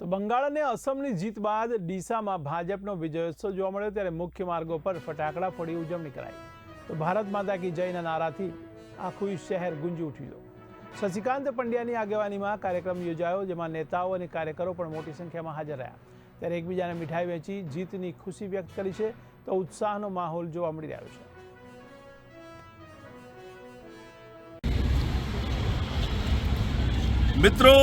તો બંગાળ અને અસમની જીત બાદ ડીસામાં ભાજપનો વિજયોત્સવ જોવા મળ્યો ત્યારે મુખ્ય માર્ગો પર ફટાકડા ફોડી ઉજવણી કરાઈ તો ભારત માતા કી જયના નારાથી આખું શહેર ગુંજી ઉઠ્યું. શશિકાંત પંડ્યાની આગેવાનીમાં કાર્યક્રમ યોજાયો જેમાં નેતાઓ અને કાર્યકરો પણ મોટી સંખ્યામાં હાજર રહ્યા ત્યારે એકબીજાને મીઠાઈ વેચી જીતની ખુશી વ્યક્ત કરી છે તો ઉત્સાહનો માહોલ જોવા મળી રહ્યો છે. મિત્રો,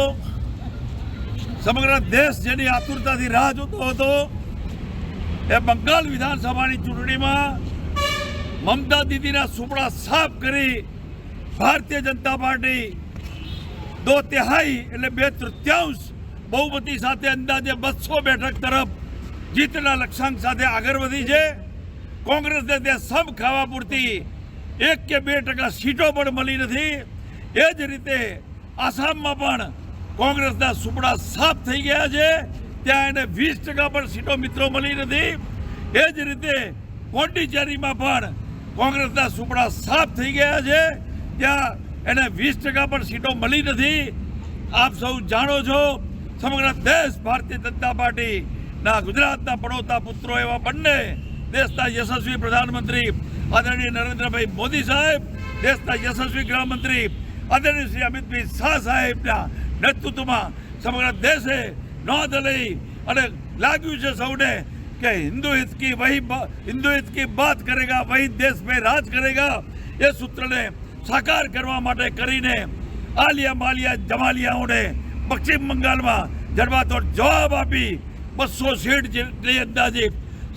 સમગ્ર દેશ જેની આતુરતાથી રાહ જોતો હતો એ બંગાળ વિધાનસભાની ચૂંટણીમાં મમતા દીદીના સુપડા સાફ કરી ભારતીય જનતા પાર્ટી 2/3 એટલે 2/3 બહુમતી સાથે અંદાજે 200 બેઠક તરફ જીતના લક્ષ્યાંક સાથે આગળ વધી છે. કોંગ્રેસને તે સબ ખાવા પૂરતી 1 કે 2% સીટો પણ મળી નથી. એ જ રીતે આસામમાં પણ કોંગ્રેસના સુપડા સાફ થઈ ગયા છે. ત્યાં એને 20% પણ સીટો મિત્રો મળી નથી. એ જ રીતે પોંડિચેરીમાં પણ કોંગ્રેસના સુપડા સાફ થઈ ગયા છે. ત્યાં એને 20% પણ સીટો મળી નથી. આપ સૌ જાણો છો સમગ્ર દેશ ભારતીય જનતા પાર્ટીના ગુજરાતના પડોતા પુત્રો એવા બંને દેશના યશસ્વી પ્રધાનમંત્રી આદરણીય નરેન્દ્રભાઈ મોદી સાહેબ, દેશના યશસ્વી ગૃહમંત્રી આદરણીય શ્રી અમિતભાઈ શાહ સાહેબના નેતૃત્વમાં સમગ્ર દેશે નોંધ લઈ અને લાગ્યું છે સૌને કે હિન્દુ હિત કી બાત કરેગા વહી દેશ में રાજ કરેગા. એ સૂત્રને સાકાર કરવા માટે કરીને આલિયા માલિયા જમાલિયાઓને પશ્ચિમ બંગાળમાં જડબાતોડ જવાબ આપી 200 સીટ જેટલી અંદાજે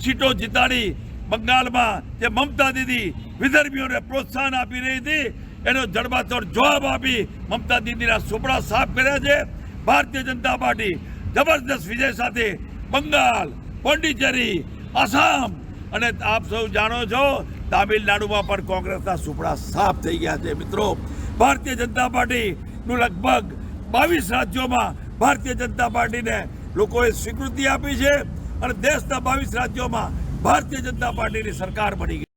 સીટો જીતાડી બંગાળમાં જે મમતા દીદી વિદર્ભીઓને પ્રોત્સાહન આપી રહી હતી એનો જડબાતોડ જવાબ આપી મમતા દીદીના સુપડા સાફ કર્યા છે. ભારતીય જનતા પાર્ટી જબરદસ્ત વિજય સાથે બંગાળ, પોંડિચેરી, આસામ અને આપ સૌ જાણો છો તામિલનાડુમાં પણ કોંગ્રેસના સુપડા સાફ થઈ ગયા છે. મિત્રો, ભારતીય જનતા પાર્ટીનું લગભગ 22 રાજ્યોમાં ભારતીય જનતા પાર્ટીને લોકોએ સ્વીકૃતિ આપી છે અને દેશના 22 રાજ્યોમાં ભારતીય જનતા પાર્ટીની સરકાર બની ગઈ.